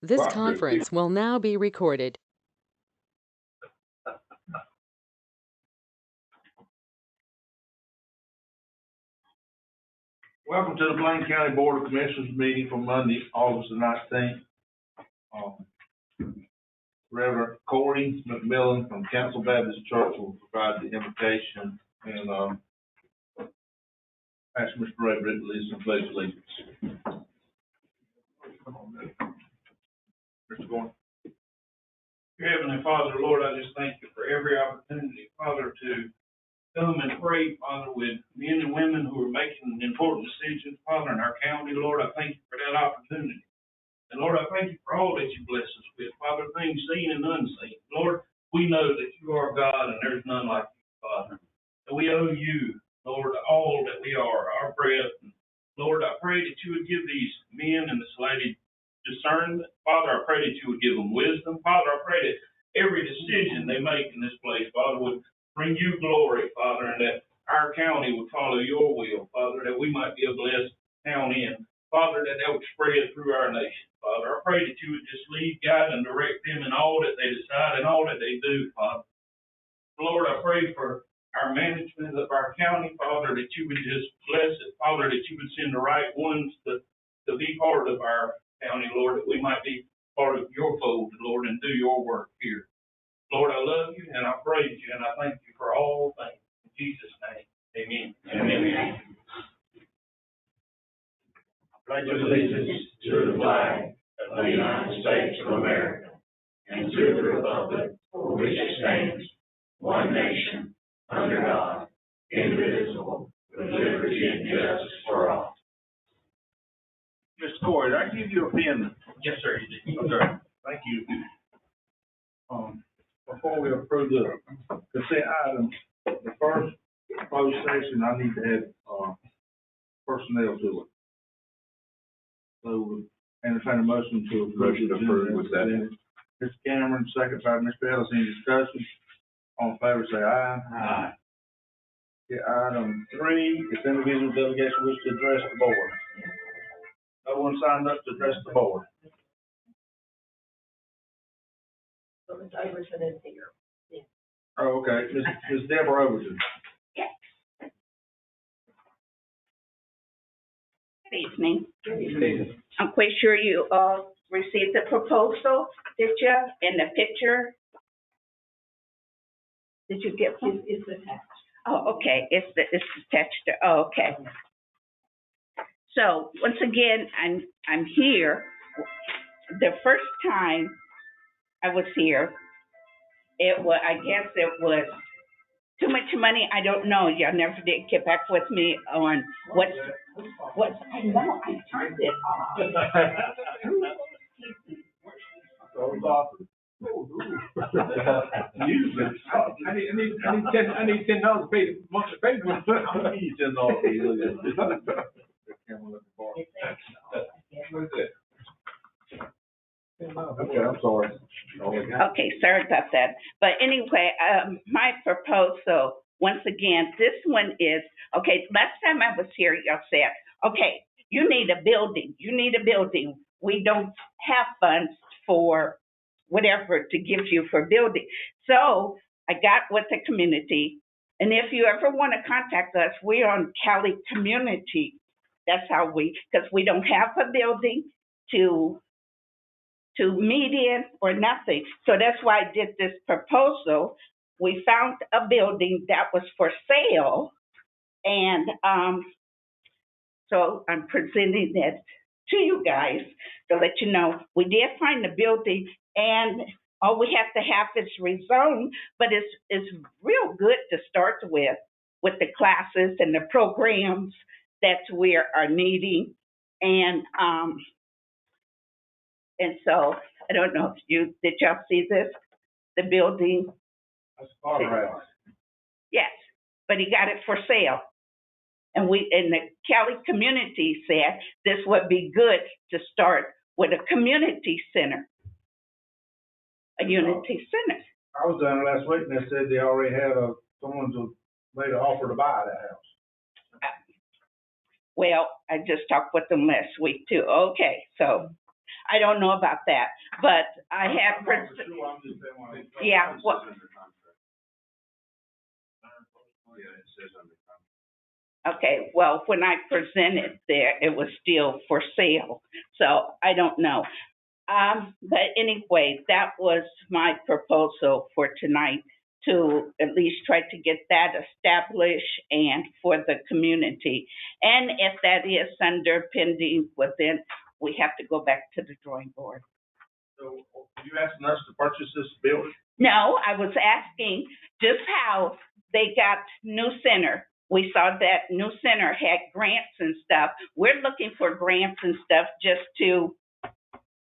This conference will now be recorded. Welcome to the Bladen County Board of Commissioners meeting for Monday, August the 19th. Reverend Corey McMillan from Council Baptist Church will provide the invitation and ask Mr. Ray Britt to lead some pledge allegiance. Mr. Gordon. Dear Heavenly Father, Lord, I just thank you for every opportunity, Father, to come and pray, Father, with men and women who are making important decisions, Father, in our county. Lord, I thank you for that opportunity. And Lord, I thank you for all that you bless us with, Father, things seen and unseen. Lord, we know that you are God and there's none like you, Father. And we owe you, Lord, all that we are, our breath. And Lord, I pray that you would give these men and this lady discernment. Father, I pray that you would give them wisdom. Father, I pray that every decision they make in this place, Father, would bring you glory, Father, and that our county would follow your will, Father, that we might be a blessed county, and Father, that would spread through our nation. Father, I pray that you would just lead, guide, and direct them in all that they decide and all that they do, Father. Lord, I pray for our management of our county, Father, that you would just bless it, Father, that you would send the right ones to be part of our county, Lord, that we might be part of your fold, Lord, and do your work here. Lord, I love you, and I praise you, and I thank you for all things. In Jesus' name, amen. Amen. I pledge allegiance to the flag of the United States of America and to the republic for which it stands, one nation, under God, indivisible, with liberty and justice for all. Mr. Corey, did I give you a pen? Yes, sir, you did. Okay, thank you. Before we approve the consent item, the first closed session, I need to add personnel to it. So, entertain a motion to approve. Motion to approve with that. Mr. Cameron, second by Mr. Ellis. Any discussion? All in favor, say aye. Aye. Okay, item 3, if individual delegation wish to address the board. No one signed up to address the board. So Ms. Overton is here. Oh, okay. Ms. Deborah Overton. Yes. Good evening. I'm quite sure you all received the proposal, did you? In the picture? Did you get one? It's attached. Oh, okay. It's attached to. Oh, okay. So once again, I'm here. The first time I was here, I guess it was too much money. I don't know. Y'all never did get back with me on what. I know. I turned it off. I need $10 to pay the monthly payment. I need $10 to What is it? Okay, I'm sorry. Okay, sorry about that. But anyway, my proposal, once again, this one is, okay, last time I was here, y'all said, okay, you need a building. You need a building. We don't have funds for whatever to give you for building. So I got with the community, and if you ever want to contact us, we're on Cali Community. That's how because we don't have a building to meet in or nothing. So that's why I did this proposal. We found a building that was for sale, and so I'm presenting it to you guys to let you know we did find the building, and all we have to have is rezone, but it's real good to start with the classes and the programs that we are needing, and so I don't know if did y'all see this, the building? That's Carter. Yes, but he got it for sale. And the Cali community said this would be good to start with a community center, a unity center. I was down there last week and they said they already had someone made an offer to buy that house. Well, I just talked with them last week too. Okay, so I don't know about that, but I have, I'm not sure, I'm just saying when I- Yeah, It what- says under contract. Yeah, it says under contract. okay, well, when I presented there, it was still for sale, so I don't know. But anyway, that was my proposal for tonight, to at least try to get that established and for the community. And if that is under pending, well, then we have to go back to the drawing board. So, are you asking us to purchase this building? No, I was asking just how they got new center. We saw that new center had grants and stuff. We're looking for grants and stuff just to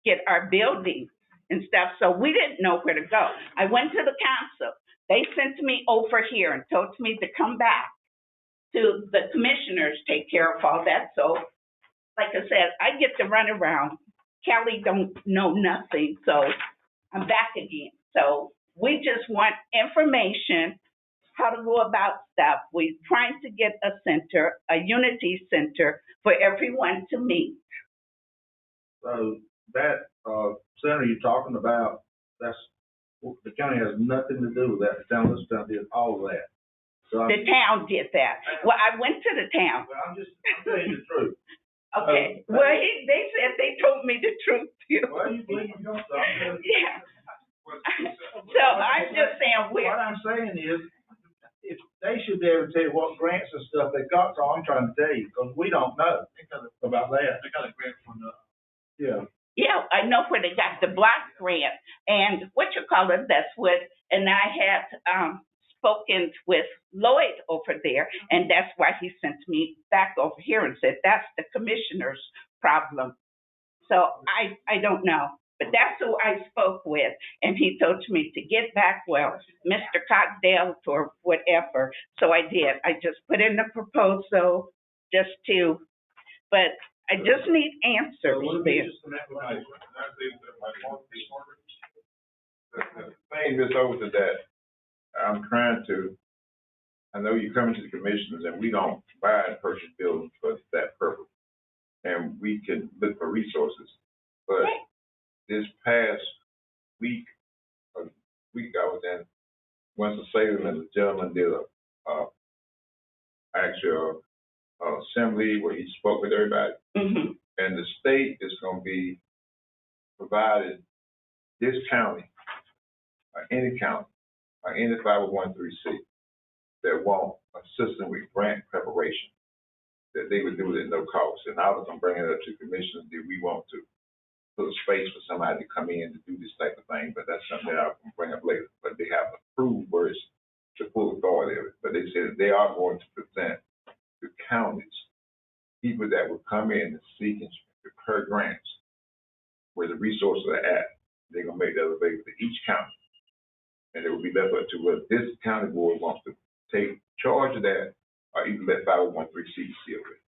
get our building and stuff, so we didn't know where to go. I went to the council. They sent me over here and told me to come back to the commissioners, take care of all that. So, like I said, I get to run around. Kelly don't know nothing, so I'm back again. So we just want information, how to go about stuff. We're trying to get a center, a unity center for everyone to meet. So that, center you're talking about, that's, the county has nothing to do with that. The town, this town did all of that. So I'm, The town did that. Well, I went to the town. well, I'm telling you the truth. Okay. Well, they said, they told me the truth too. Well, you believe me yourself. Yeah. So I'm just saying, What I'm saying is, if they should be able to tell you what grants and stuff they got, so I'm trying to tell you, because we don't know about that. They got a grant from the. Yeah. yeah, I know where they got the block grant and what you call it, that's what, and I had, spoken with Lloyd over there, and that's why he sent me back over here and said, that's the commissioner's problem. So I don't know, but that's who I spoke with, and he told me to get back, well, Mr. Cockdale or whatever. So I did. I just put in the proposal just to, but I just need answers there. The thing that's over to that, I'm trying to, I know you're coming to the commissioners and we don't buy and purchase buildings for that purpose. And we can look for resources. But this past week I was in Winston-Salem and the gentleman did a actual assembly where he spoke with everybody. Mm-hmm. And the state is going to be provided this county, or any county, or any 501(c)(3) that want assistance with grant preparation, that they would do it at no cost. And I was going to bring it up to commissioners, do we want to put a space for somebody to come in to do this type of thing? But that's something that I'll bring up later. But they have approved where it's the full authority of it. But they said that they are going to present to counties people that will come in and seek and prepare grants where the resources are at. They're going to make that available to each county. And it will be left up to whether this county board wants to take charge of that or even let 501(c)(3) deal with it.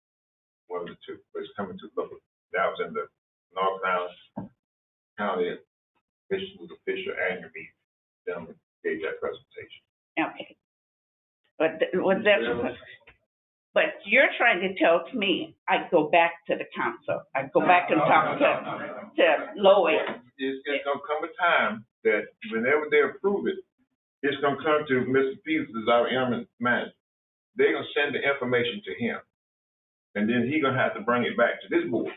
One of the two. But it's coming to local. That was in the North Carolina County Commissioner's official annual meeting. Gentleman gave that presentation. Okay. But you're trying to tell me I go back to the council. I go back and talk to Lloyd. It's going to come a time that whenever they approve it, it's going to come to Mr. Peters, as our interim manager. They're going to send the information to him. And then he's going to have to bring it back to this board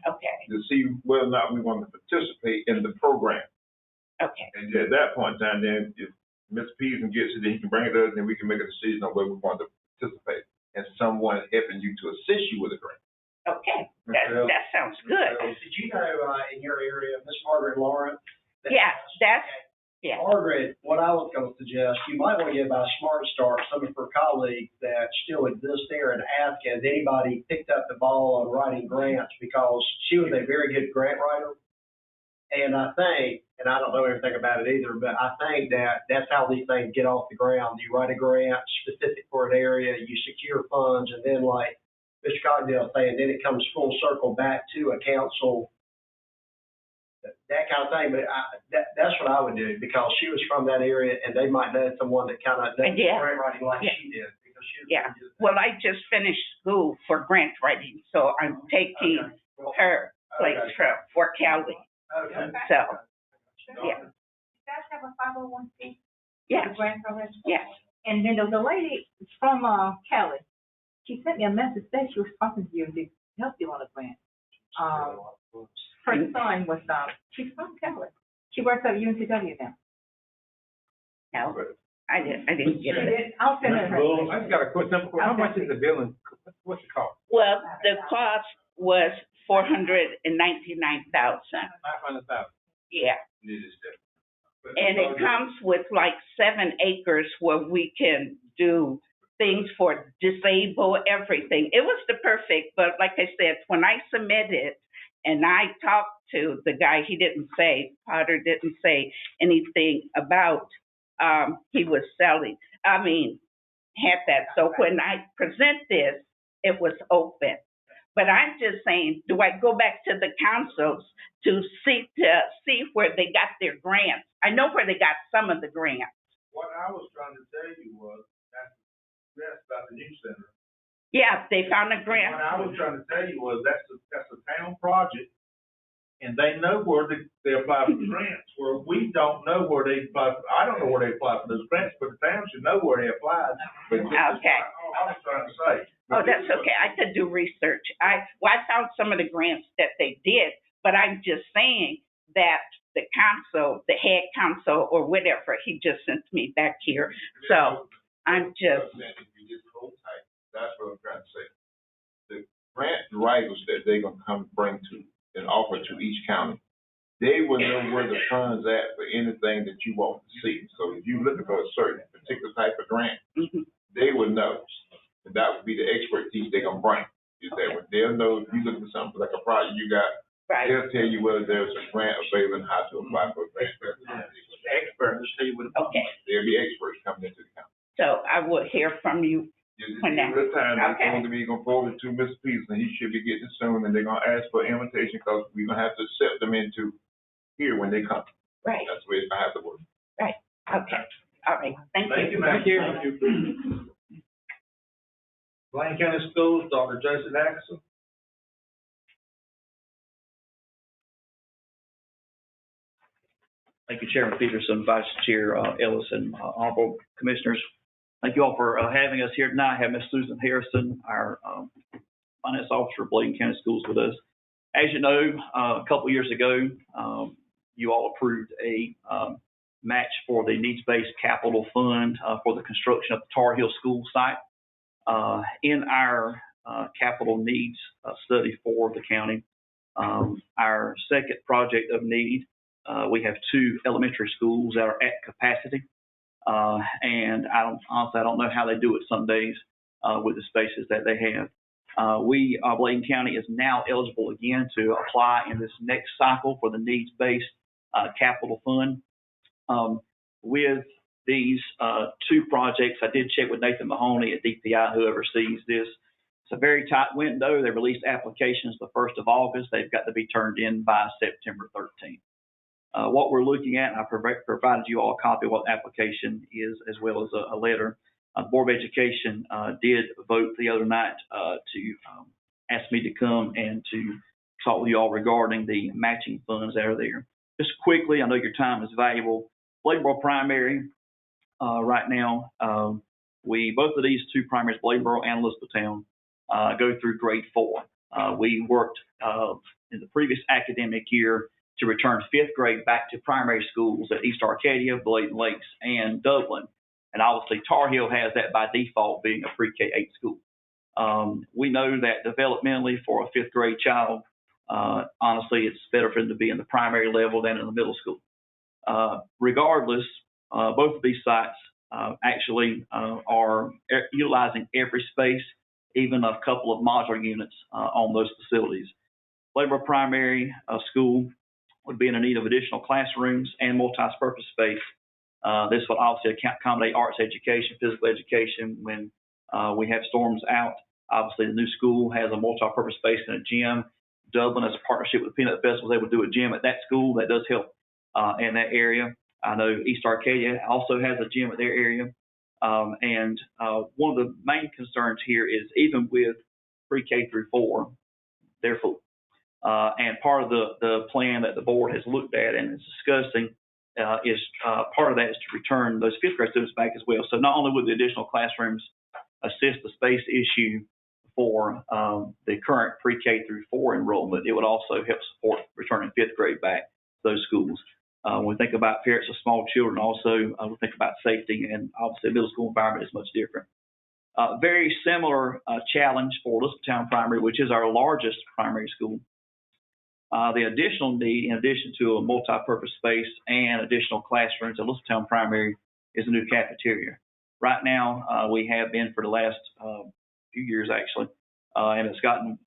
Okay, to see whether or not we want to participate in the program. okay, And at that point in time, then if Mr. Peterson gets it, then he can bring it to us, and then we can make a decision on whether we want to participate. And someone helping you to assist you with a grant. okay. That sounds good. Did you know, in your area, Miss Margaret Lawrence? Yeah, yeah. Margaret, what I was gonna suggest, you might want to get by Smart Start, some of her colleagues that still exist there, and ask, has anybody picked up the ball on writing grants? Because she was a very good grant writer. And I think, and I don't know everything about it either, but I think that that's how these things get off the ground. You write a grant specific for an area, you secure funds, and then like Mr. Cogdell saying, then it comes full circle back to a council, that kind of thing. But that's what I would do, because she was from that area and they might know someone that kind of does Yeah. grant writing like Yeah. she did. Because she was Yeah. Well, I just finished school for grant writing, so I'm taking her. place for Cali. Okay. So, yeah, You guys have a 501c? yes, Grant program? yes. And then there was a lady from, Cali. She sent me a message that she was talking to you to help you on a grant. Her son was, she's from Cali. She works at UNCW now. No, I didn't get it. I'll send her. Well, I just got a quick, simple question. How much is the building? What's it cost? Well, the cost was $499,000. $500,000. Yeah. And it comes with like 7 acres where we can do things for disabled, everything. It was the perfect, but like I said, when I submitted and I talked to the guy, Potter didn't say anything about, he was selling, had that. So when I present this, it was open. But I'm just saying, do I go back to the councils to see where they got their grants? I know where they got some of the grants. What I was trying to tell you was, that's about the youth center. Yeah, they found a grant. What I was trying to tell you was, that's a town project, and they know where they apply for the grants, where we don't know where they apply. I don't know where they apply for those grants, but the town should know where they applied. Okay. I was trying to say. Oh, that's okay. I could do research. I found some of the grants that they did, but I'm just saying that the council, the head council or whatever, he just sent me back here. So I'm just. If you just hold tight, that's what I'm trying to say. The grant writers that they're gonna come bring to and offer to each county, they will know where the funds at for anything that you want to see. So if you're looking for a certain particular type of grant, they will know. And that would be the expertise they're gonna bring. Is that when they'll know if you look for something like a project you got, Right. they'll tell you whether there's a grant available and how to apply for a grant. Experts, tell you what. Okay. There'll be experts coming into the county. So I will hear from you. Just When give it a time, okay. they're going to be going forward to Mr. Peterson, he should be getting it soon, and they're gonna ask for an invitation, because we're gonna have to accept them into here when they come. Right. That's the way it's gonna have to work. Right. Okay. All right. Thank you. Thank you, ma'am. Bladen County Schools, Dr. Joseph Atkinson. Thank you, Chairman Peterson, Vice Chair Ellis, and honorable commissioners. Thank you all for having us here tonight. I have Ms. Susan Harrison, our finance officer of Bladen County Schools, with us. As you know, a couple of years ago, you all approved a match for the needs-based capital fund for the construction of the Tar Heel School site. In our capital needs study for the county, our second project of need, we have 2 elementary schools that are at capacity. And honestly, I don't know how they do it some days with the spaces that they have. Bladen County is now eligible again to apply in this next cycle for the needs-based capital fund. With these 2 projects, I did check with Nathan Mahoney at DPI, who oversees this. It's a very tight window. They released applications the 1st of August. They've got to be turned in by September 13th. What we're looking at, and I provided you all a copy of what the application is, as well as a letter. The Board of Education did vote the other night to ask me to come and to talk with you all regarding the matching funds that are there. Just quickly, I know your time is valuable. Bladenboro Primary, right now, both of these 2 primaries, Bladenboro and Elizabethtown, go through grade 4. We worked in the previous academic year to return 5th grade back to primary schools at East Arcadia, Bladen Lakes, and Dublin. And obviously, Tar Heel has that by default, being a pre-K-8 school. We know that developmentally for a 5th grade child, honestly, it's better for them to be in the primary level than in the middle school. Regardless, both of these sites actually are utilizing every space, even a couple of modular units on those facilities. Bladenboro Primary School would be in need of additional classrooms and multi-purpose space. This will obviously accommodate arts education, physical education when we have storms out. Obviously, the new school has a multi-purpose space and a gym. Dublin, as a partnership with Peanut Festival, is able to do a gym at that school. That does help in that area. I know East Arcadia also has a gym at their area. And one of the main concerns here is, even with pre-K through 4, they're full. And part of the plan that the board has looked at and is discussing is part of that is to return those fifth grade students back as well. So not only would the additional classrooms assist the space issue for the current pre-K through 4 enrollment, it would also help support returning fifth grade back to those schools. When we think about parents of small children, also we think about safety, and obviously the middle school environment is much different. Very similar challenge for Elizabethtown Primary, which is our largest primary school. The additional need, in addition to a multi-purpose space and additional classrooms at Elizabethtown Primary, is a new cafeteria. Right now, we have been for the last few years actually, and it's gotten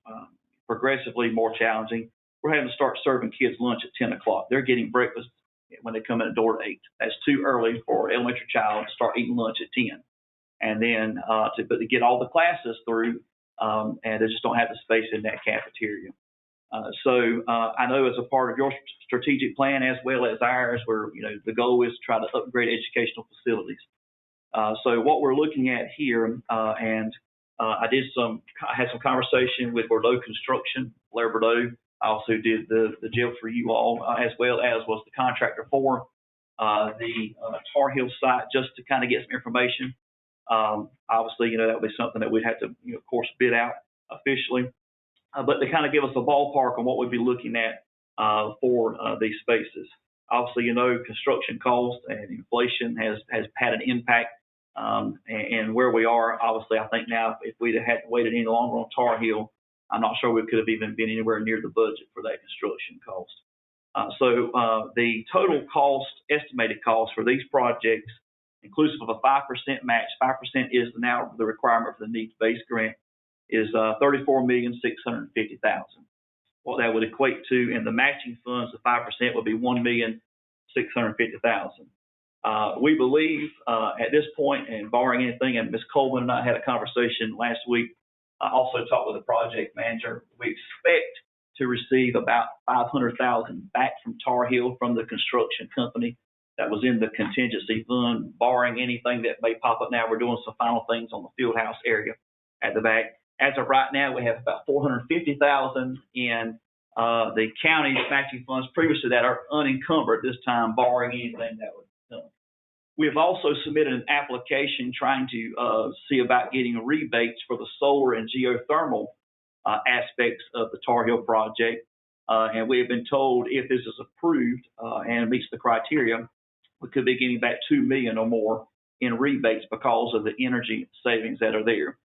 progressively more challenging. We're having to start serving kids lunch at 10 o'clock. They're getting breakfast when they come in the door at 8. That's too early for an elementary child to start eating lunch at 10. And then to get all the classes through, and they just don't have the space in that cafeteria. So I know as a part of your strategic plan as well as ours, where the goal is to try to upgrade educational facilities. So what we're looking at here, and I had some conversation with Bordeaux Construction, Blair Bordeaux. I also did the jail for you all, as well as was the contractor for the Tar Heel site, just to kind of get some information. Obviously, that would be something that we'd have to, of course, bid out officially. But to kind of give us a ballpark on what we'd be looking at for these spaces. Obviously, construction cost and inflation has had an impact. And where we are, obviously, I think now if we'd have had waited any longer on Tar Heel, I'm not sure we could have even been anywhere near the budget for that construction cost. So the total cost, estimated cost for these projects, inclusive of a 5% match, 5% is now the requirement for the needs-based grant, is $34,650,000. What that would equate to in the matching funds, the 5% would be $1,650,000. We believe at this point, and barring anything, and Ms. Coleman and I had a conversation last week, I also talked with the project manager, we expect to receive about $500,000 back from Tar Heel from the construction company that was in the contingency fund, barring anything that may pop up now. We're doing some final things on the field house area at the back. As of right now, we have about $450,000 in the county's matching funds. Previously that are unencumbered this time, barring anything that was done. We have also submitted an application trying to see about getting rebates for the solar and geothermal aspects of the Tar Heel project. And we have been told if this is approved and meets the criteria, we could be getting back $2 million or more in rebates because of the energy savings that are there.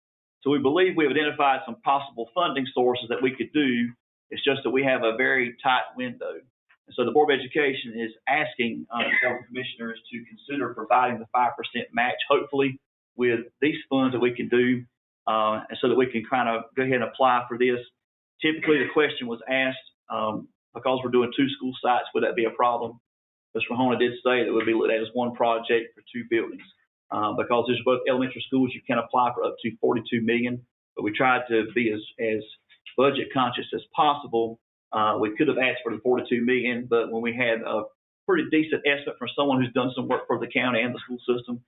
So we believe we've identified some possible funding sources that we could do. It's just that we have a very tight window. And so the Board of Education is asking the commissioners to consider providing the 5% match, hopefully with these funds that we can do, so that we can kind of go ahead and apply for this. Typically the question was asked, because we're doing 2 school sites, would that be a problem? Mr. Mahoney did say that would be looked at as one project for 2 buildings. Because there's both elementary schools, you can apply for up to $42 million, but we tried to be as budget conscious as possible. We could have asked for the $42 million, but when we had a pretty decent estimate from someone who's done some work for the county and the school system,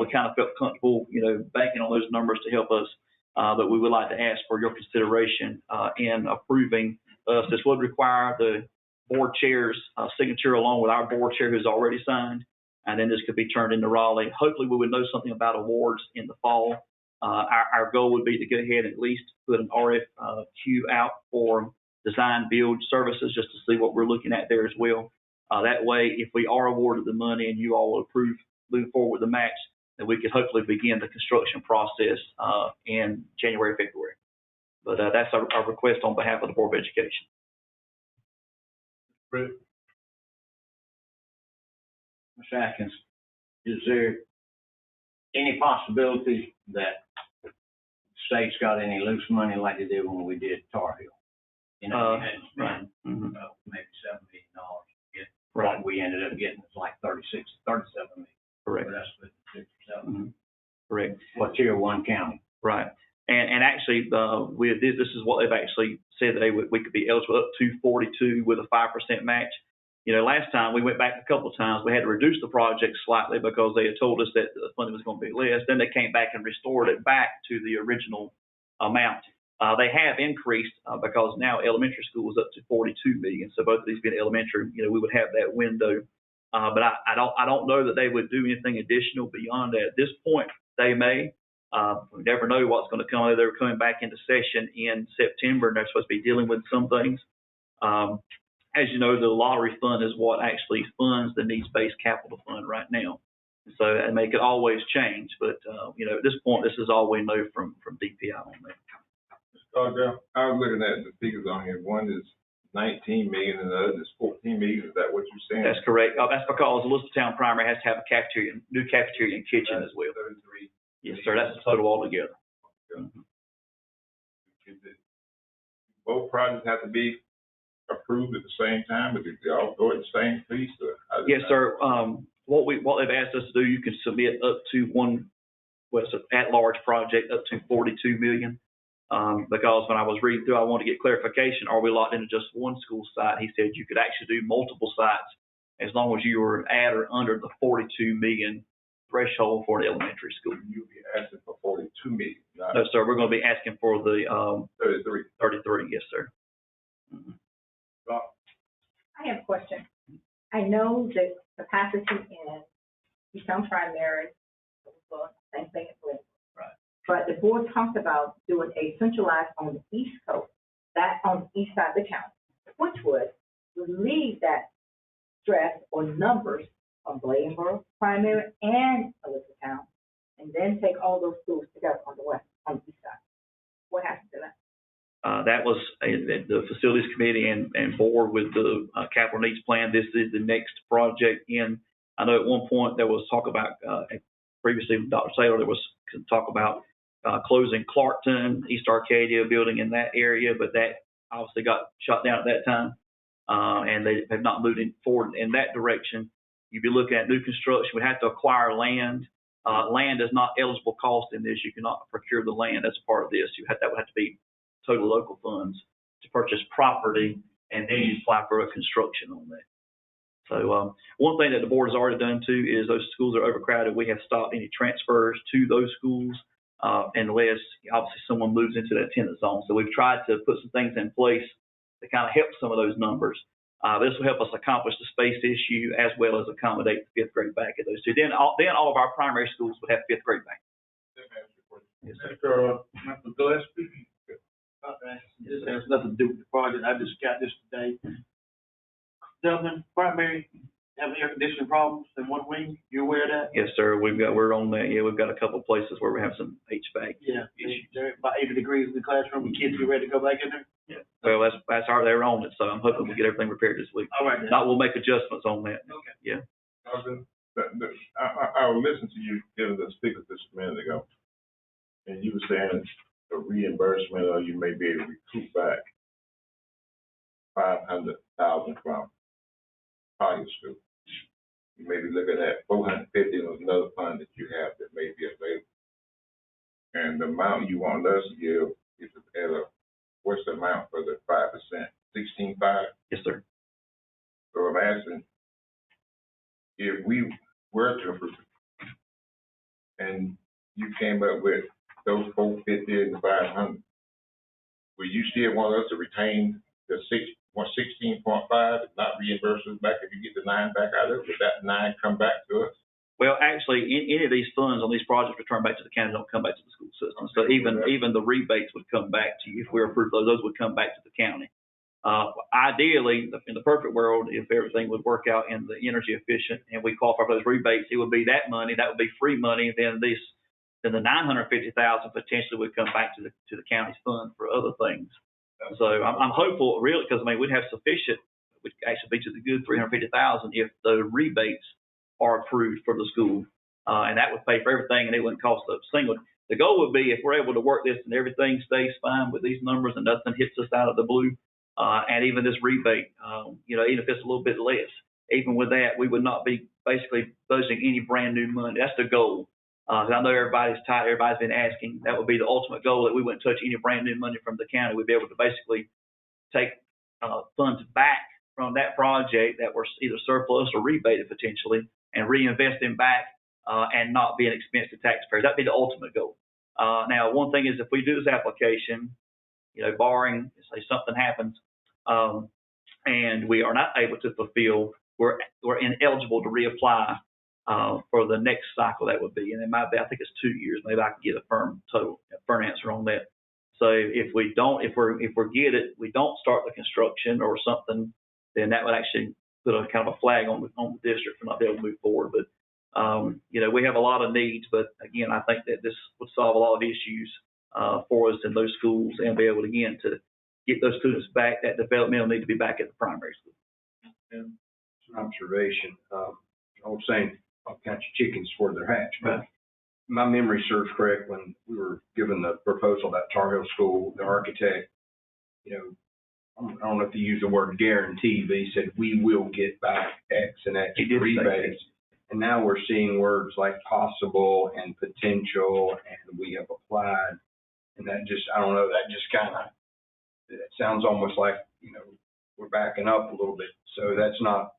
we kind of felt comfortable, banking on those numbers to help us. But we would like to ask for your consideration in approving us. This would require the board chair's signature along with our board chair who's already signed. And then this could be turned into Raleigh. Hopefully we would know something about awards in the fall. Our goal would be to go ahead and at least put an RFQ out for design build services just to see what we're looking at there as well. That way, if we are awarded the money and you all will approve moving forward with the match, then we could hopefully begin the construction process in January, February. But that's our request on behalf of the Board of Education. Ms. Atkins, is there any possibility that the state's got any loose money like they did when we did Tar Heel? We had to spend maybe $7 million to get what we ended up getting. It's like 37 million. Correct. But that's with 6 or 7. Correct. For Tier 1 county. Right. And actually, this is what they've actually said that we could be eligible up to 42 with a 5% match. Last time we went back a couple of times, we had to reduce the project slightly because they had told us that the funding was going to be less. Then they came back and restored it back to the original amount. They have increased, because now elementary school is up to 42 million. So both of these being elementary, we would have that window. But I don't know that they would do anything additional beyond that. At this point, they may. We never know what's going to come. They're coming back into session in September, and they're supposed to be dealing with some things. As you know, the lottery fund is what actually funds the needs-based capital fund right now. So and they could always change, but at this point, this is all we know from DPI on that. I was looking at the figures on here. One is 19 million and the other is 14 million. Is that what you're saying? That's correct. That's because Elizabethtown Primary has to have a cafeteria, new cafeteria and kitchen as well. 33. Yes, sir. That's the total altogether. Mm-hmm. Both projects have to be approved at the same time, but they all go at the same piece? Yes, sir. What they've asked us to do, you can submit up to it's an at-large project up to 42 million. Because when I was reading through, I wanted to get clarification. Are we locked into just one school site? He said you could actually do multiple sites as long as you were at or under the 42 million threshold for an elementary school. You'll be asking for 42 million. No, sir. We're going to be asking for the 33. 33, yes, sir. Mm-hmm. I have a question. I know that capacity in Eastern Primary, same thing as Bladen. Right. But the board talked about doing a centralized on the East Coast, that on the east side of the county, which would relieve that stress or numbers on Bladenboro Primary and Elizabethtown, and then take all those schools together on the west, on the east side. What happened to that? That was the facilities committee and board with the capital needs plan. This is the next project in. I know at one point there was talk about, previously Dr. Saylor, there was talk about closing Clarkton, East Arcadia building in that area, but that obviously got shut down at that time. And they have not moved forward in that direction. You'd be looking at new construction. We have to acquire land. Land is not eligible cost in this. You cannot procure the land as part of this. That would have to be total local funds to purchase property, and then you apply for a construction on that. So one thing that the board has already done too is those schools are overcrowded. We have stopped any transfers to those schools unless obviously someone moves into that attendance zone. So we've tried to put some things in place to kind of help some of those numbers. This will help us accomplish the space issue as well as accommodate the fifth grade back at those two. Then all of our primary schools would have fifth grade back. Yes, sir. Mr. Gillespie. This has nothing to do with the project. I just got this today. Dublin Primary having air conditioning problems in one wing. You aware of that? Yes, sir. We're on that. Yeah, we've got a couple of places where we have some HVAC. Yeah, they're about 80 degrees in the classroom. The kids get ready to go back in there. Yeah. Well, they're on it, so I'm hoping we'll get everything repaired this week. All right. Not, we'll make adjustments on that. Okay. Yeah. I was listening to you giving the speakers just a minute ago, and you were saying a reimbursement, or you may be able to recoup back 500,000 from Collier School. You may be looking at 450 of another fund that you have that may be available. And the amount you want us to give is at what's the amount for the 5%? 16.5? Yes, sir. So I'm asking, if we were to approve it, and you came up with those 450 and the 500, will you still want us to retain the 16.5 and not reimburse us back if you get the 9 back out of it? Would that 9 come back to us? Well, actually, any of these funds on these projects return back to the county, don't come back to the school system. So even the rebates would come back to you. If we're approved, those would come back to the county. Ideally, in the perfect world, if everything would work out in the energy efficient and we qualify for those rebates, it would be that money, that would be free money. Then the 950,000 potentially would come back to the county's fund for other things. So I'm hopeful, really, because we'd have sufficient, would actually be to the good 350,000 if the rebates are approved for the school, and that would pay for everything, and it wouldn't cost a single. The goal would be if we're able to work this and everything stays fine with these numbers and nothing hits us out of the blue, and even this rebate, even if it's a little bit less, even with that, we would not be basically budgeting any brand new money. That's the goal. I know everybody's tight. Everybody's been asking. That would be the ultimate goal, that we wouldn't touch any brand new money from the county. We'd be able to basically take funds back from that project that were either surplus or rebated potentially, and reinvest them back and not be an expense to taxpayers. That'd be the ultimate goal. Now, one thing is, if we do this application barring, say something happens, and we are not able to fulfill, we're ineligible to reapply for the next cycle that would be. And it might be, I think it's 2 years. Maybe I can get a firm answer on that. So if we don't start the construction or something, then that would actually put a kind of a flag on the district for not being able to move forward. But we have a lot of needs, but again, I think that this would solve a lot of issues for us in those schools and be able to, again, to get those students back. That developmental need to be back at the primary school. And it's an observation. Old saying, I'll count your chickens before they're hatched. But my memory serves correct, when we were given the proposal about Tar Heel School, the architect, I don't know if he used the word guarantee, but he said, we will get back X and X rebates. And now we're seeing words like possible and potential, and we have applied. And that just, I don't know, that just kind of, it sounds almost like, we're backing up a little bit. So that's not,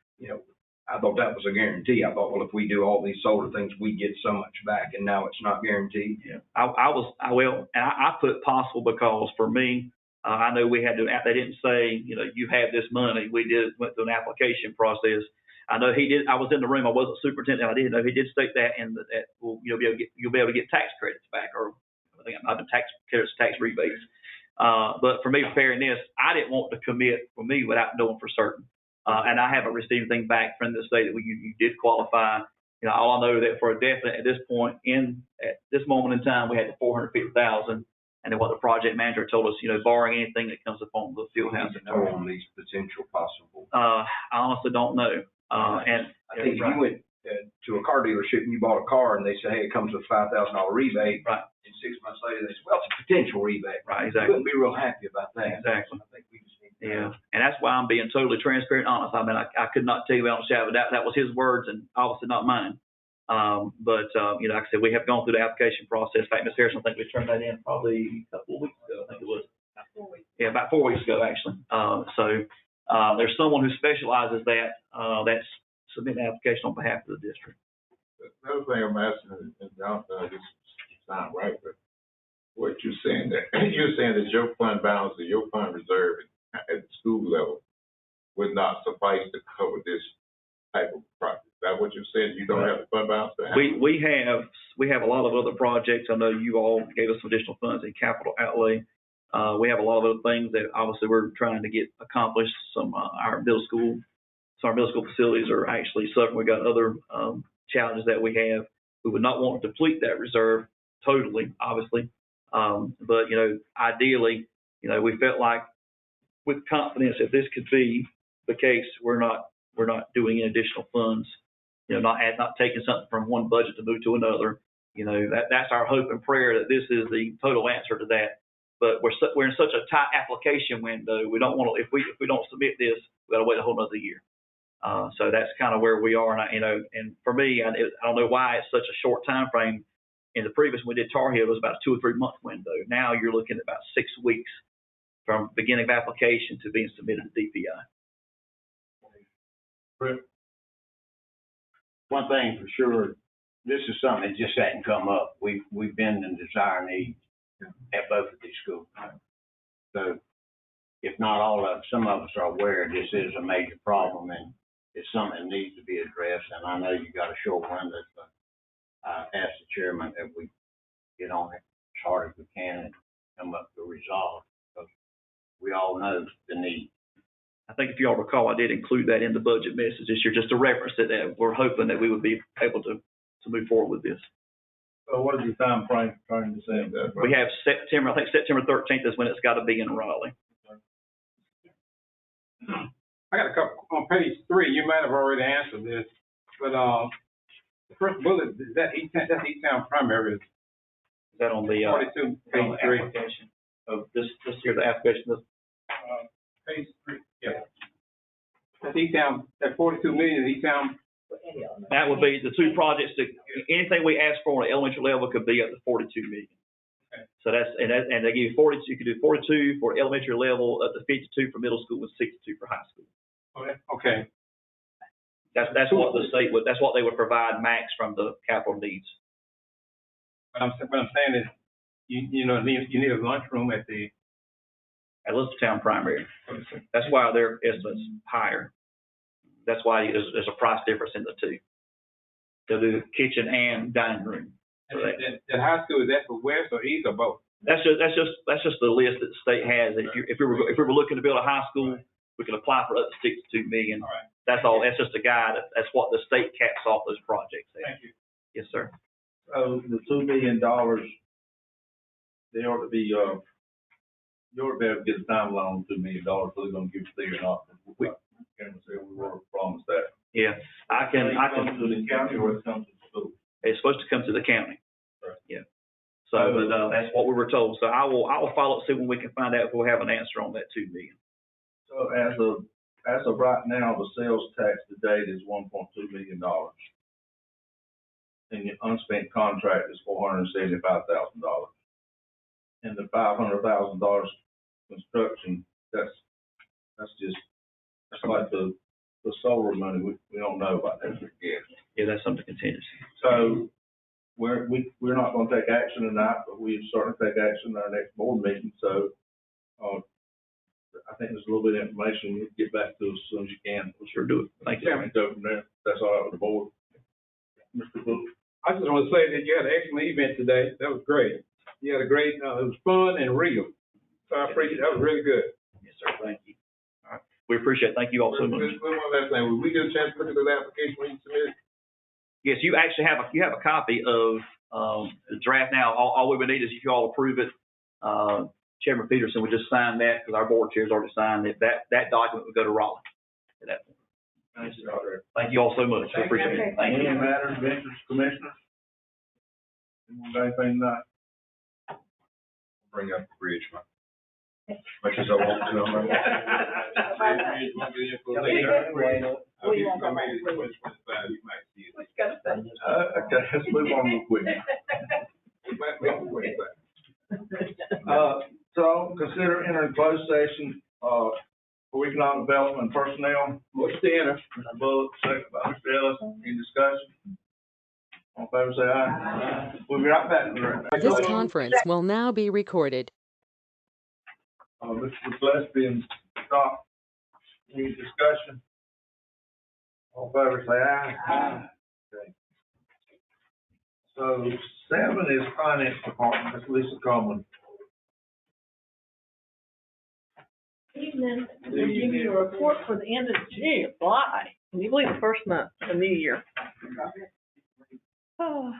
I thought that was a guarantee. I thought, well, if we do all these solar things, we get so much back, and now it's not guaranteed. Yeah, I put possible because for me, I know we had to, they didn't say, you have this money. We went through an application process. I know he did. I was in the room. I wasn't superintendent. I didn't know he did state that, and that you'll be able to get tax credits back, or I think not the tax credits, tax rebates. But for me, fairness, I didn't want to commit for me without knowing for certain. And I haven't received anything back from the state that you did qualify. All I know that for a definite at this point at this moment in time, we had the $450,000. And then what the project manager told us, barring anything that comes upon the field house. On these potential possible. I honestly don't know. And I think if you went to a car dealership and you bought a car and they say, hey, it comes with a $5,000 rebate. Right. And 6 months later, they say, well, it's a potential rebate. Right, exactly. You wouldn't be real happy about that. Exactly. I think we just need to. Yeah. And that's why I'm being totally transparent and honest. I mean, I could not tell you without a shadow of a doubt. That was his words and obviously not mine. But like I said, we have gone through the application process. In fact, Ms. Harrison, I think we turned that in probably a couple of weeks ago. I think it was. About 4 weeks. Yeah, about 4 weeks ago, actually. So there's someone who specializes that's submitting an application on behalf of the district. Another thing I'm asking, and I don't know if this is not right, but what you're saying that your fund balance or your fund reserve at the school level would not suffice to cover this type of project. Is that what you said? You don't have the fund balance to handle? We have a lot of other projects. I know you all gave us some additional funds in capital outlay. We have a lot of other things that obviously we're trying to get accomplished. Some our middle school facilities are actually suffering. We got other challenges that we have. We would not want to deplete that reserve totally, obviously. But ideally, we felt like with confidence that this could be the case, we're not doing any additional funds, not taking something from one budget to move to another. That's our hope and prayer that this is the total answer to that. But we're in such a tight application window. We don't want to, if we don't submit this, we got to wait a whole another year. So that's kind of where we are. And and for me, I don't know why it's such a short time frame. In the previous one we did Tar Heel, it was about a 2 or 3 month window. Now you're looking at about 6 weeks from beginning of application to being submitted to DPI. One thing for sure, this is something that just hadn't come up. We've been in desire needs at both of these schools. So if not all of, some of us are aware this is a major problem and it's something that needs to be addressed. And I know you got a short window, so I asked the chairman that we get on it as hard as we can and come up to a resolve, because we all know the need. I think if you all recall, I did include that in the budget message this year, just to reference it, that we're hoping that we would be able to move forward with this. So what is the time frame trying to say? We have September 13th is when it's got to be in Raleigh. I got a couple, on page 3, you might have already answered this, but, the first bullet, is that that's Easttown primary. Is that on the, 42, page 3. application of this year, the application? Page 3, yeah. That's Easttown, that 42 million is Easttown. That would be the 2 projects that, anything we ask for on the elementary level could be up to 42 million. Okay. So and they give you 42, you could do 42 for elementary level, up to 52 for middle school, and 62 for high school. Okay. That's what the state would, that's what they would provide max from the capital needs. What I'm saying is, you need a lunchroom at the at Elizabethtown primary. That's why their estimate's higher. That's why there's a price difference in the two. They'll do kitchen and dining room. And high school, is that for west or east or both? That's just the list that the state has. If we were looking to build a high school, we could apply for up to $62 million. All right. That's all. That's just a guide. That's what the state caps off those projects at. Thank you. Yes, sir. So the $2 million, they ought to be, you ought to be able to get a timeline on $2 million, so they're gonna give us the or not. Cameron said we were promised that. Yeah, I can. Come to the county or it comes to the school? It's supposed to come to the county. Right. Yeah. So, but that's what we were told. So I will follow up, see when we can find out if we'll have an answer on that $2 million. So as of right now, the sales tax to date is $1.2 million. And your unspent contract is $475,000. And the $500,000 construction, that's like the solar money, we don't know about that yet. Yeah, that's something contingency. So we're not gonna take action tonight, but we certainly take action in our next board meeting, so, I think there's a little bit of information, you get back to us as soon as you can. We'll sure do it. Thank you. And go from there, that's all right with the board. Mr. Book. I just want to say that you had an excellent event today. That was great. You had a great, it was fun and real. So I appreciate it. That was really good. Yes, sir. Thank you. All right. We appreciate it. Thank you all so much. One last thing. Will we get a chance to look at the application when you submit it? Yes, you actually have a copy of the draft now. All we would need is if you all approve it, Chairman Peterson would just sign that because our board chair's already signed it. That document would go to Raleigh at that point. Thank you all so much. I appreciate it. Thank you. Any matters of interest, commissioners? Anyone got anything tonight? Bring up the bridge, man. Much as I want to know, man. Okay, let's move on real quick. So consider entering closed session, for economic development and personnel. Motion to enter. Mr. Bullock, second by Mr. Ellis. Any discussion? All in favor, say aye. We'll be right back. This conference will now be recorded. Mr. Gillespie and Scott, any discussion? All in favor, say aye. Aye. Okay. So 7 is finance department, Ms. Lisa Coleman. Evening. I'm going to give you a report for the end of June. July. Can you believe the first month of the new year? Oh,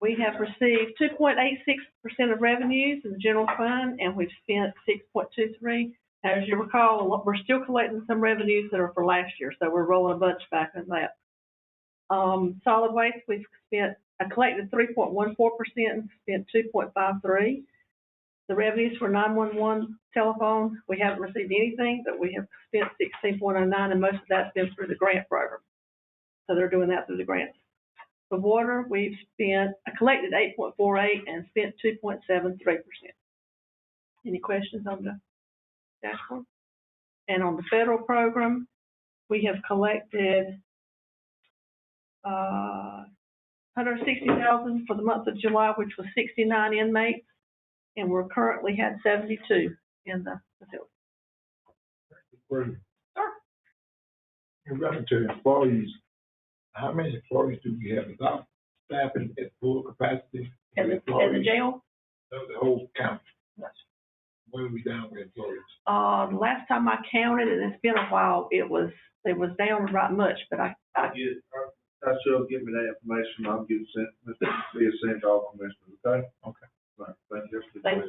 we have received 2.86% of revenues in the general fund, and we've spent 6.23. As you recall, we're still collecting some revenues that are for last year, so we're rolling a bunch back on that. Solid waste, we've collected 3.14% and spent 2.53. The revenues for 911 telephone, we haven't received anything, but we have spent 16.09, and most of that's been through the grant program. So they're doing that through the grants. The water, we've collected 8.48 and spent 2.73%. Any questions on the dashboard? And on the federal program, we have collected $160,000 for the month of July, which was 69 inmates, and we're currently had 72 in the facility. Sure. Sure. In reference to employees, how many employees do we have without staffing at full capacity? In the jail? No, the whole county. Yes. Where are we down with employees? The last time I counted, and it's been a while, it was down right much, but I She'll give me that information, I'll get it sent to all commissioners, okay? Okay. All right, thank you. Thanks.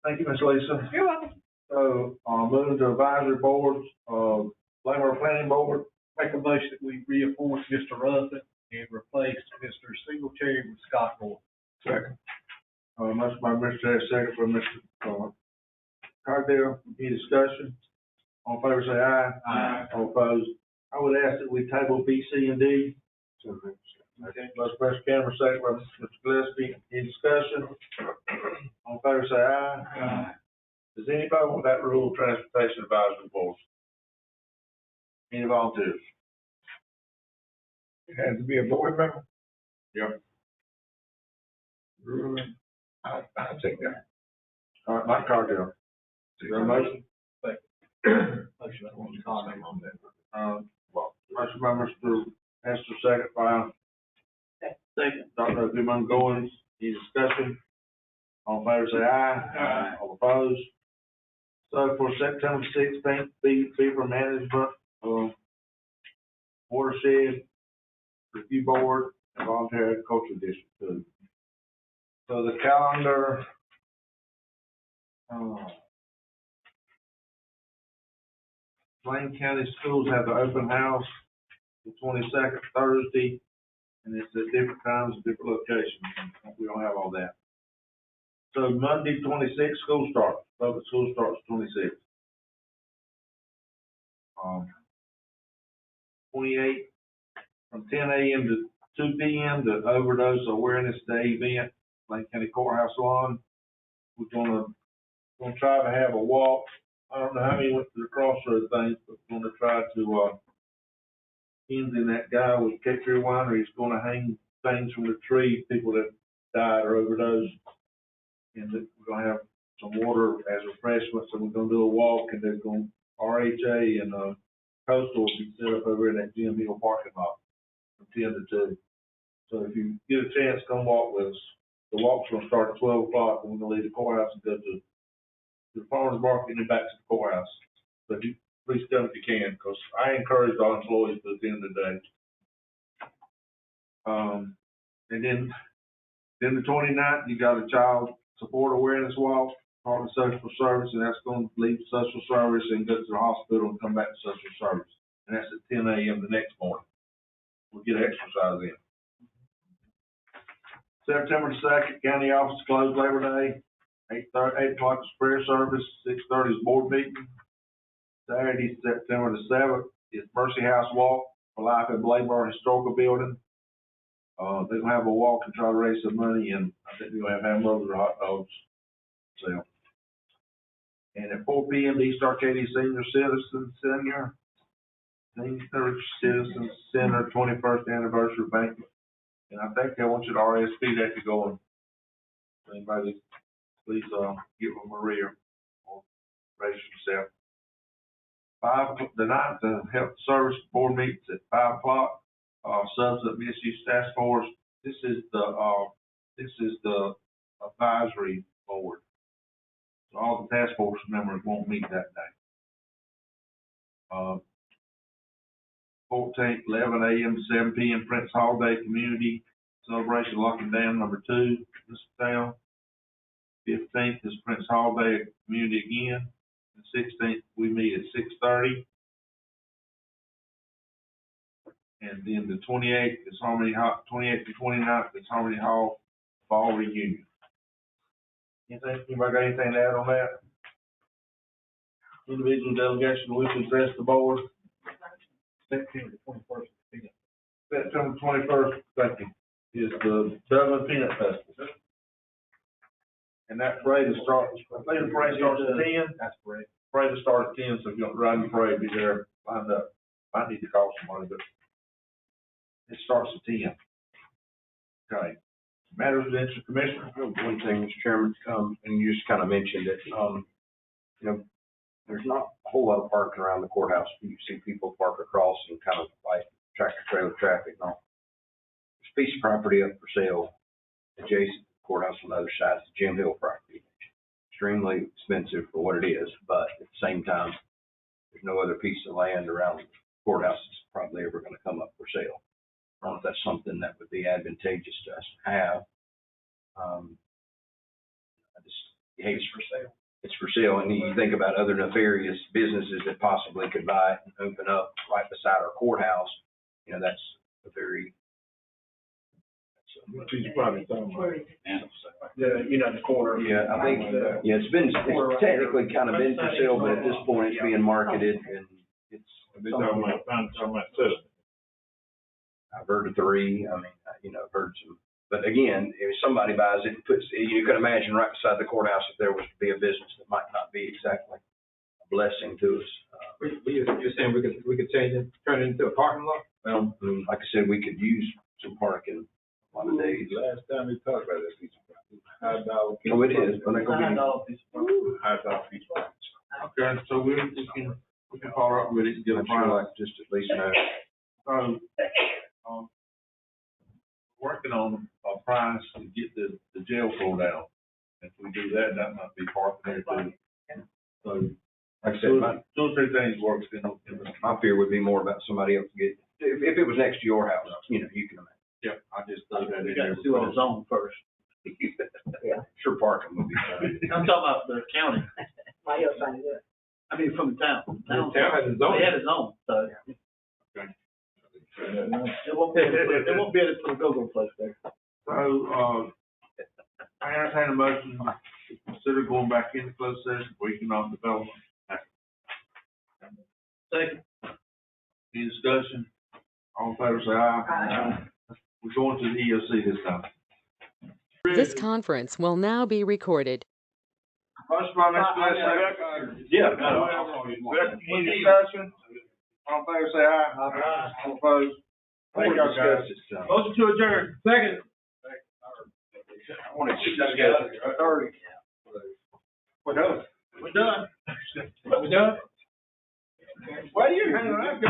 Thank you, Ms. Lisa. You're welcome. So, moving to advisory boards, Bladen Planning Board. Make a motion that we reappoint Mr. Ruffin and replace Mr. Singletary with Scott Moore. Second. Motion by Mr. Harris, second by Mr. Cardell. Any discussion? All in favor, say aye. Aye. All opposed? I would ask that we table B, C, and D. Okay, motion by Mr. Cameron, second by Mr. Gillespie. Any discussion? All in favor, say aye. Aye. Does anybody want that rural transportation advisory board? Any volunteers? It has to be a board member? Yep. Really? I'll take that. All right, Mike Cardell. Is there a motion? Motion by Mr. Hester, second by Second. Dr. Dumont Goins. Any discussion? All in favor, say aye. Aye. All opposed? So for September 16th, Beaver Management, Watershed Review Board, and Voluntary Agriculture District 2. So the calendar, Bladen County Schools have the open house the 22nd, Thursday, and it's at different times, at different locations. We don't have all that. So Monday, 26th, school starts. Public school starts 26th. 28th, from 10 a.m. to 2 p.m., the Overdose Awareness Day event, Bladen County Courthouse lawn. We're gonna try to have a walk. I don't know how many went to the crossroad things, but we're gonna try to, in that guy with Catcher Winery, he's gonna hang things from the tree, people that died or overdosed. And we're gonna have some water as refreshments, and we're gonna do a walk, and there's gonna, RHA and, Coastal will be set up over in that Jim Hill parking lot from 10 to 2. So if you get a chance, come walk with us. The walk's gonna start at 12 o'clock, and we're gonna leave the courthouse and go to the farmer's market and then back to the courthouse. But you, please come if you can, because I encourage our employees to attend today. And then the 29th, you got a child support awareness walk, Department of Social Service, and that's going to leave social service and go to the hospital and come back to social service. And that's at 10 a.m. the next morning. We'll get exercise in. September 2nd, county office closed Labor Day. 8 o'clock is prayer service, 6:30 is board meeting. Saturday, September the 7th, is Mercy House Walk for Life in Bladenburg Historical Building. They're gonna have a walk and try to raise some money, and I think they're gonna have hamburgers or hot dogs. So, and at 4 p.m., the East Arcadia Senior Citizen Center 21st anniversary banquet. And I think they want you to RSP that to go on. Anybody, please get with Maria or raise yourself. The 9th, the Health Service Board meets at 5 o'clock. Substance Misuse Task Force. This is the advisory board. So all the task force members won't meet that day. 14th, 11 a.m. to 7 p.m. Prince Holiday Community Celebration Locking Dam number 2 in this town. 15th is Prince Holiday Community again. The 16th we meet at 6:30. And then the 28th is Harmony Hall, 28th to 29th is Harmony Hall Fall Reunion. Anybody got anything to add on that? Individual delegation wish to address the board. September 21st. September 21st, thank you, is the Dublin Peanut Festival. And that parade will start, I think the parade starts at 10. That's correct. Parade will start at 10, so if you don't ride the parade, be there lined up. I need to call somebody, but it starts at 10. Okay. Matters of interest, Commissioner. One thing, Mr. Chairman, and you just kind of mentioned it, there's not a whole lot of parking around the courthouse. You see people park across and kind of like tractor trailer traffic and all. There's a piece of property up for sale adjacent to the courthouse on the other side. It's the Jim Hill property. Extremely expensive for what it is, but at the same time, there's no other piece of land around the courthouse that's probably ever going to come up for sale. I don't know if that's something that would be advantageous to us to have. It's for sale. It's for sale, and you think about other nefarious businesses that possibly could buy it and open up right beside our courthouse. That's a very. She's probably talking about. The corner. Yeah, I think, it's technically kind of been for sale, but at this point it's being marketed and it's. They're talking about two. I've heard of 3. I mean, I've heard some, but again, if somebody buys it and puts, you can imagine right beside the courthouse if there was to be a business that might not be exactly a blessing to us. You're saying we could change it, turn it into a parking lot? Well, like I said, we could use some parking one of the days. Last time we talked about this, $100 piece. Oh, it is, but they gonna be. $100 piece. Okay, so we can follow up with it and get a I'm sure price. like just at least know. So, working on a price to get the jail pulled out. If we do that, that might be part of it too. So, Like I said, two or three things works in the. my fear would be more about somebody else get, if it was next to your house, you know, you can imagine. Yeah, I just threw that in We there. got to see what it's on first. Sure parking would be fine. I'm talking about the county, Why else I do it? I mean, from the town. The town has its own. They had its own, so. It won't be able to put a go-go place there. So, I entertain a motion to consider going back into closed session for economic development. Second. Any discussion? All in favor, say aye. Aye. We're going to the EOC this time. This conference will now be recorded. Motion by Mr. Gillespie. Yeah. Any discussion? All in favor, say aye. Aye. All opposed? Thank y'all, guys. Motion to adjourn. Second. I want to discuss. We're done. We're done. We're done. Why are you hanging around?